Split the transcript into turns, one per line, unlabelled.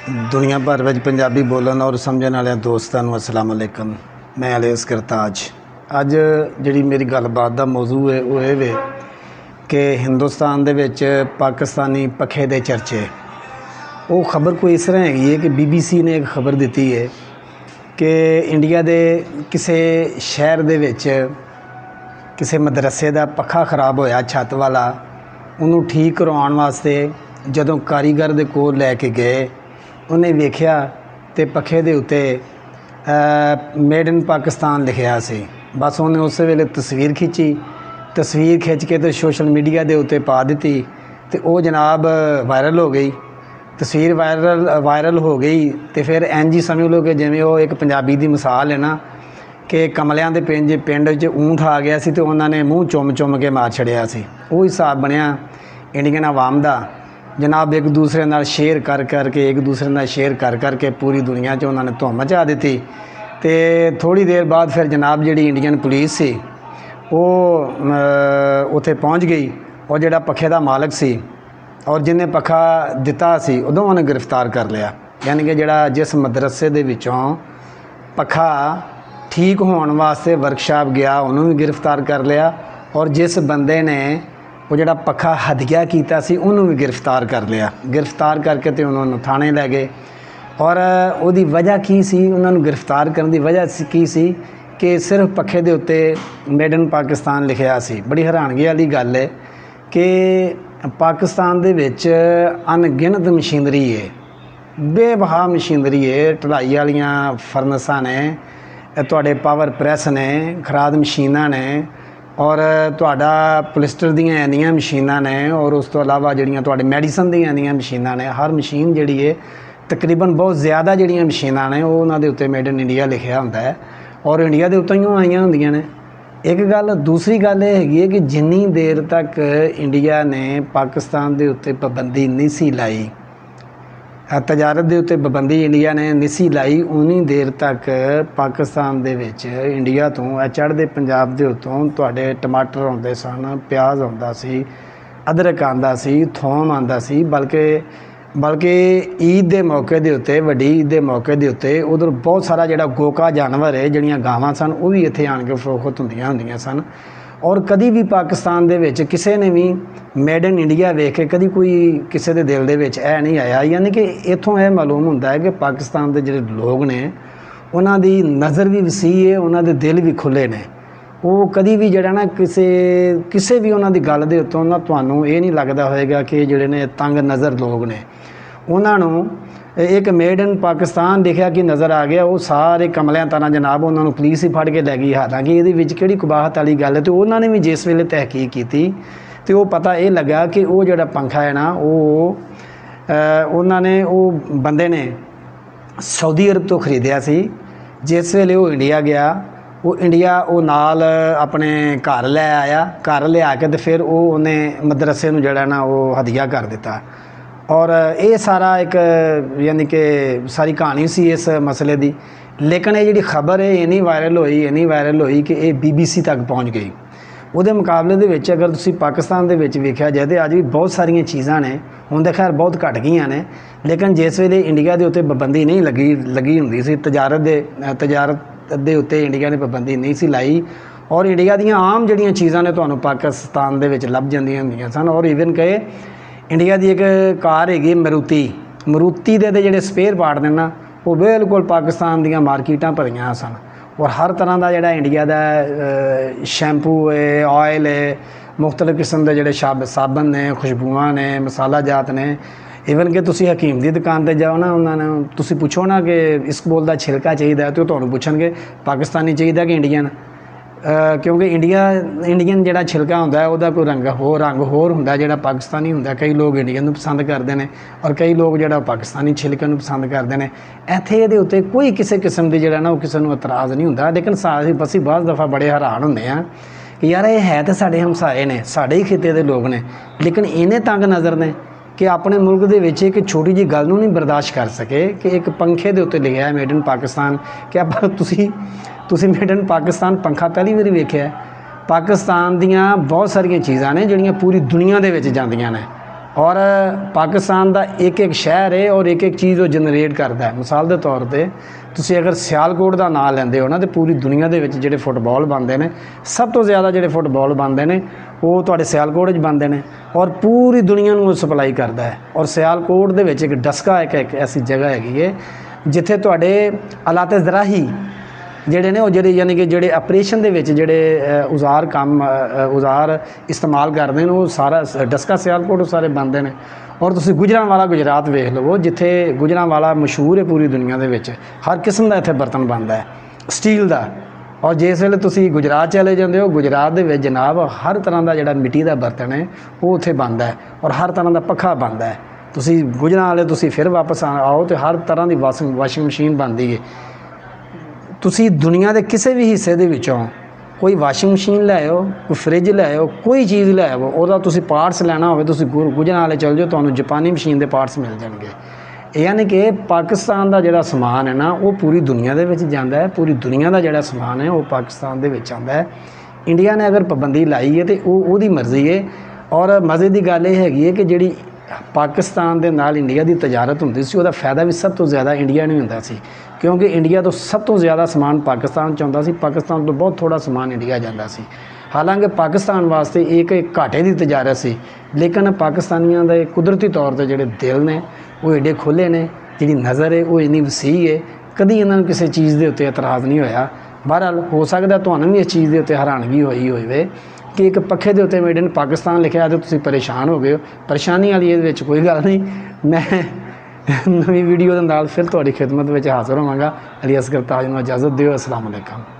दुनिया भर में पंजाबी बोलन और समझण वाले दोस्तों को अस्सलाम वालेकुम। मैं अलेस करताज। अज जी मेरी गलबात का मौजू है वो ये वे कि हिंदुस्तान दे विच पाकिस्तानी पखे दे चर्चे। वो खबर कोई इस तरह हैगी है कि BBC ने एक खबर दी है कि इंडिया दे किसी शहर दे विच किसी मदरसे का पखा खराब होया छत वाला, उन्होंने ठीक करवाउण वास्ते जदों कारीगर दे कोल लैके गए उन्हें वेख्या तो पखे दे उत्ते मेड इन पाकिस्तान लिखिया सी। बस उन्हें उस वेले तस्वीर खिंच के तो सोशल मीडिया दे उत्ते पा दी तो वो जनाब वायरल हो गई। तस्वीर वायरल हो गई तो फिर इंज ही समझ लो कि जिवें वो एक पंजाबी दी मिसाल है ना कि कमलियां दे पिंड च ऊंठ आ गया सी तो उन्होंने मूँह चुम के मार छड़िया सी। वो हिसाब बनया इंडियन आवाम दा। जनाब एक दूसरे नाल शेयर कर पूरी दुनिया च उन्होंने धुम मचा दी। तो थोड़ी देर बाद फिर जनाब जी इंडियन पुलिस सी वो उत्थे पहुँच गई और जिहड़ा पखे का मालक सी और जिन्हें पखा दिता सी उदों उन्हें गिरफ्तार कर लिया। यानी कि जिहड़ा जिस मदरसे दे विचों पखा ठीक होने वास्ते वर्कशॉप गया उन्होंने भी गिरफ्तार कर लिया और जिस बंदे ने वो जिहड़ा पखा हदिया कीता सी उन्होंने भी गिरफ्तार कर लिया। गिरफ्तार करके तो उन्होंने थाने लै गए और उहदी वजह की सी, उन्होंने गिरफ्तार करने की वजह की सी कि सिर्फ पखे दे उत्ते मेड इन पाकिस्तान लिखिया सी। बड़ी हैरानगी वाली गल है कि पाकिस्तान दे विच अनगिनत मशीनरी है, बेबहा मशीनरी है। ढलाई वालियां फरनसां ने, तुहाडे पावर प्रैस ने, खराद मशीनां ने और तुहाडा पोलिस्टर दियां इन्नियां मशीनां ने और उस तो अलावा जिहड़ियां तुहाडे मैडिसन दियां इन्नियां मशीनां ने। हर मशीन जिहड़ी है तकरीबन बहुत ज़्यादा जिहड़ियां मशीनां ने वो उन्हां दे उत्ते मेड इन इंडिया लिखिया हुंदा है और इंडिया दे उत्तों ही आईयां हुंदियां ने। एक गल। दूसरी गल ये हैगी है कि जिन्नी देर तक इंडिया ने पाकिस्तान दे उत्ते पाबंदी नहीं सी लाई, तजारत दे उत्ते पाबंदी इंडिया ने नहीं सी लाई, उन्नी देर तक पाकिस्तान दे विच इंडिया तो चढ़दे पंजाब दे उत्तों तुहाडे टमाटर आउंदे सन, प्याज आउंदा सी, अदरक आंदा सी, थोम आंदा सी। बल्कि ईद दे मौके दे उत्ते, वड्डी ईद दे मौके दे उत्ते उधर बहुत सारा जिहड़ा गोका जानवर है, जिहड़ियां गावां सन वो भी इत्थे आण के फरोख्त हुंदियां सन। और कदी भी पाकिस्तान दे विच किसी ने भी मेड इन इंडिया वेख के कदी कोई किसी दे दिल दे विच नहीं आया। यानी कि इत्थों यह मालूम हुंदा है कि पाकिस्तान दे जिहड़े लोग ने उन्हां दी नज़र भी वसी है, उन्हां दे दिल भी खुले ने। वो कदी भी जिहड़ा ना किसी भी उन्हां दी गल दे उत्तों ना तुहानूं ये नहीं लगदा होएगा कि जिहड़े ने तंग नज़र लोग ने उन्हां नूं एक मेड इन पाकिस्तान लिखिया कि नज़र आ गया। वो सारे कमलियां तरह जनाब उन्होंने पुलिस ही फड़ के लै गई। हालांकि ये किहड़ी कुबाहत वाली गल है। तो उन्होंने भी जिस वेले तहकीक की तो वो पता ये लगा कि वो जिहड़ा पंखा है ना वो उन्होंने वो बंदे ने सऊदी अरब तो खरीदिया सी। जिस वेले वो इंडिया गया वो इंडिया वो नाल अपने घर लै आया, घर लिया के तो फिर वो उन्हें मदरसे नूं जिहड़ा ना वो हदिया कर दिता। और ये सारा एक यानी कि सारी कहानी सी इस मसले दी। लेकिन ये जी खबर है इन्नी वायरल हुई कि ये BBC तक पहुँच गई। उहदे मुकाबले दे विच अगर तुसीं पाकिस्तान दे विच वेखिया जाए तो अज भी बहुत सारिया चीज़ां ने, हुण तो खैर बहुत घट गईयां ने, लेकिन जिस वेले इंडिया के उत्ते पाबंदी नहीं लगी हुंदी सी, तजारत दे उत्ते इंडिया ने पाबंदी नहीं सी लाई और इंडिया दीयां आम जिहड़ियां चीज़ां ने तुहानूं पाकिस्तान दे विच लभ जांदियां हुंदियां सन। और ईवन कि इंडिया की एक कार हैगी मरूती दे जिहड़े स्पेयर पार्ट ने ना वो बिल्कुल पाकिस्तान दीयां मार्केटां भरियां सन और हर तरह का जिहड़ा इंडिया का शैंपू है, ऑयल है, मुख्तलिफ किस्म के जिहड़े साबन ने, खुशबूआं ने, मसाला जात ने। ईवन कि तुसीं हकीम की दुकान पर जाओ ना, उन्होंने तुसीं पुछो ना कि इसबगोल का छिलका चाहिए तो तुहानूं पुछणगे पाकिस्तानी चाहिए कि इंडियन। क्योंकि इंडियन जिहड़ा छिलका हुंदा है उहदा कोई रंग होर हुंदा, जिहड़ा पाकिस्तानी हुंदा। कई लोग इंडियन नूं पसंद करते हैं और कई लोग जिहड़ा पाकिस्तानी छिलके नूं पसंद करते हैं। इत्थे इहदे उत्ते कोई किसी किस्म की जिहड़ा ना किसी नूं इतराज़ नहीं हुंदा। लेकिन ਅਸੀਂ बहुत दफ़ा बड़े हैरान हुंदे आ कि यार ये है तो साडे हमसाए ने, साडे ही खिते दे लोग ने, लेकिन इन्हें तंग नज़र ने कि अपने मुल्क दे विच एक छोटी जी गल नूं नहीं बर्दाश्त कर सके कि एक पंखे दे उत्ते लिखिया है मेड इन पाकिस्तान। क्या तुसीं मेड इन पाकिस्तान पंखा पहली बारी वेखिया है? पाकिस्तान दियां बहुत सारिया चीज़ां ने जिहड़ियां पूरी दुनिया दे विच जांदियां ने ਔਰ ਪਾਕਿਸਤਾਨ ਦਾ ਇੱਕ ਇੱਕ ਸ਼ਹਿਰ ਹੈ ਔਰ ਇੱਕ ਇੱਕ ਚੀਜ਼ ਉਹ ਜਨਰੇਟ ਕਰਦਾ ਹੈ। ਮਿਸਾਲ ਦੇ ਤੌਰ ਤੇ ਤੁਸੀਂ ਅਗਰ ਸਿਆਲਕੋਟ ਦਾ ਨਾਂ ਲੈਂਦੇ ਹੋ ਨਾ, ਤੇ ਪੂਰੀ ਦੁਨੀਆ ਦੇ ਵਿੱਚ ਜਿਹੜੇ ਫੁੱਟਬਾਲ ਬਣਦੇ ਨੇ, ਸਭ ਤੋਂ ਜ਼ਿਆਦਾ ਜਿਹੜੇ ਫੁੱਟਬਾਲ ਬਣਦੇ ਨੇ ਉਹ ਤੁਹਾਡੇ ਸਿਆਲਕੋਟ 'ਚ ਬਣਦੇ ਨੇ ਔਰ ਪੂਰੀ ਦੁਨੀਆ ਨੂੰ ਸਪਲਾਈ ਕਰਦਾ ਹੈ। ਔਰ ਸਿਆਲਕੋਟ ਦੇ ਵਿੱਚ ਇੱਕ ਡਸਕਾ ਇੱਕ ਐਸੀ ਜਗ੍ਹਾ ਹੈਗੀ ਹੈ ਜਿੱਥੇ ਤੁਹਾਡੇ ਆਲਾਤ ਜ਼ਰਾਹੀ ਜਿਹੜੇ ਨੇ ਉਹ ਜਿਹੜੇ ਯਾਨੀ ਕਿ ਜਿਹੜੇ ਆਪਰੇਸ਼ਨ ਦੇ ਵਿੱਚ ਜਿਹੜੇ ਔਜ਼ਾਰ ਇਸਤੇਮਾਲ ਕਰਦੇ ਨੇ, ਉਹ ਸਾਰਾ ਡਸਕਾ ਸਿਆਲਕੋਟ ਸਾਰੇ ਬਣਦੇ ਨੇ। ਔਰ ਤੁਸੀਂ ਗੁਜਰਾਂਵਾਲਾ ਗੁਜਰਾਤ ਵੇਖ ਲਵੋ, ਜਿੱਥੇ ਗੁਜਰਾਂਵਾਲਾ ਮਸ਼ਹੂਰ ਹੈ ਪੂਰੀ ਦੁਨੀਆ ਦੇ ਵਿੱਚ, ਹਰ ਕਿਸਮ ਦਾ ਇੱਥੇ ਬਰਤਨ ਬਣਦਾ ਹੈ ਸਟੀਲ ਦਾ। ਔਰ ਜਿਸ ਵੇਲੇ ਤੁਸੀਂ ਗੁਜਰਾਤ ਚਲੇ ਜਾਂਦੇ ਹੋ, ਗੁਜਰਾਤ ਦੇ ਵਿੱਚ ਜਨਾਬ ਹਰ ਤਰ੍ਹਾਂ ਦਾ ਜਿਹੜਾ ਮਿੱਟੀ ਦਾ ਬਰਤਨ ਹੈ ਉਹ ਉੱਥੇ ਬਣਦਾ ਹੈ ਔਰ ਹਰ ਤਰ੍ਹਾਂ ਦਾ ਪੱਖਾ ਬਣਦਾ ਹੈ। ਤੁਸੀਂ ਗੁਜਰਾਂਵਾਲੇ ਤੁਸੀਂ ਫਿਰ ਵਾਪਸ ਆਓ ਤੇ ਹਰ ਤਰ੍ਹਾਂ ਦੀ ਵਾਸ਼ਿੰਗ ਮਸ਼ੀਨ ਬਣਦੀ ਹੈ। ਤੁਸੀਂ ਦੁਨੀਆ ਦੇ ਕਿਸੇ ਵੀ ਹਿੱਸੇ ਦੇ ਵਿੱਚੋਂ ਕੋਈ ਵਾਸ਼ਿੰਗ ਮਸ਼ੀਨ ਲੈ ਆਓ, ਕੋਈ ਫਰਿੱਜ ਲੈ ਆਓ, ਕੋਈ ਚੀਜ਼ ਲੈ ਆਓ, ਉਹਦਾ ਤੁਸੀਂ ਪਾਰਟਸ ਲੈਣਾ ਹੋਵੇ ਤੁਸੀਂ ਗੁਜਰਾਂਵਾਲੇ ਚਲ ਜਾਓ, ਤੁਹਾਨੂੰ ਜਾਪਾਨੀ ਮਸ਼ੀਨ ਦੇ ਪਾਰਟਸ ਮਿਲ ਜਾਣਗੇ। ਇਹ ਯਾਨੀ ਕਿ ਪਾਕਿਸਤਾਨ ਦਾ ਜਿਹੜਾ ਸਮਾਨ ਹੈ ਨਾ, ਉਹ ਪੂਰੀ ਦੁਨੀਆ ਦੇ ਵਿੱਚ ਜਾਂਦਾ ਹੈ। ਪੂਰੀ ਦੁਨੀਆ ਦਾ ਜਿਹੜਾ ਸਮਾਨ ਹੈ ਉਹ ਪਾਕਿਸਤਾਨ ਦੇ ਵਿੱਚ ਆਉਂਦਾ ਹੈ। ਇੰਡੀਆ ਨੇ ਅਗਰ ਪਾਬੰਦੀ ਲਾਈ ਹੈ ਤੇ ਉਹਦੀ ਮਰਜ਼ੀ ਹੈ। ਔਰ ਮਜ਼ੇ ਦੀ ਗੱਲ ਇਹ ਹੈਗੀ ਹੈ ਕਿ ਜਿਹੜੀ ਪਾਕਿਸਤਾਨ ਦੇ ਨਾਲ ਇੰਡੀਆ ਦੀ ਤਜਾਰਤ ਹੁੰਦੀ ਸੀ, ਉਹਦਾ ਫਾਇਦਾ ਵੀ ਸਭ ਤੋਂ ਜ਼ਿਆਦਾ ਇੰਡੀਆ ਨੂੰ ਹੁੰਦਾ ਸੀ, ਕਿਉਂਕਿ ਇੰਡੀਆ ਤੋਂ ਸਭ ਤੋਂ ਜ਼ਿਆਦਾ ਸਮਾਨ ਪਾਕਿਸਤਾਨ 'ਚ ਆਉਂਦਾ ਸੀ, ਪਾਕਿਸਤਾਨ ਤੋਂ ਬਹੁਤ ਥੋੜ੍ਹਾ ਸਮਾਨ ਇੰਡੀਆ ਜਾਂਦਾ ਸੀ। ਹਾਲਾਂਕਿ ਪਾਕਿਸਤਾਨ ਵਾਸਤੇ ਇੱਕ ਘਾਟੇ ਦੀ ਤਜਾਰਤ ਸੀ, ਲੇਕਿਨ ਪਾਕਿਸਤਾਨੀਆਂ ਦੇ ਕੁਦਰਤੀ ਤੌਰ 'ਤੇ ਜਿਹੜੇ ਦਿਲ ਨੇ ਉਹ ਏਡੇ ਖੁੱਲ੍ਹੇ ਨੇ, ਜਿਹੜੀ ਨਜ਼ਰ ਹੈ ਉਹ ਇੰਨੀ ਵਸੀਹ ਹੈ, ਕਦੀ ਇਹਨਾਂ ਨੂੰ ਕਿਸੇ ਚੀਜ਼ ਦੇ ਉੱਤੇ ਇਤਰਾਜ਼ ਨਹੀਂ ਹੋਇਆ। ਬਹਰਹਾਲ ਹੋ ਸਕਦਾ ਤੁਹਾਨੂੰ ਵੀ ਇਸ ਚੀਜ਼ ਦੇ ਉੱਤੇ ਹੈਰਾਨਗੀ ਹੋਈ ਹੋਵੇ ਕਿ ਇੱਕ ਪੱਖੇ ਦੇ ਉੱਤੇ ਮੇਡ ਇਨ ਪਾਕਿਸਤਾਨ ਲਿਖਿਆ ਤੇ ਤੁਸੀਂ ਪਰੇਸ਼ਾਨ ਹੋ ਗਏ ਹੋ। ਪਰੇਸ਼ਾਨੀ ਵਾਲੀ ਇਹਦੇ ਵਿੱਚ ਕੋਈ ਗੱਲ ਨਹੀਂ। ਮੈਂ ਨਵੀਂ ਵੀਡੀਓ ਦੇ ਨਾਲ ਫਿਰ ਤੁਹਾਡੀ ਖਿਦਮਤ ਵਿੱਚ ਹਾਜ਼ਰ ਹੋਵਾਂਗਾ। ਅਲੀ ਅਸਗਰ ਤਾਜ ਨੂੰ ਇਜਾਜ਼ਤ ਦਿਓ। ਅਸਲਾਮ ਅਲੈਕੁਮ।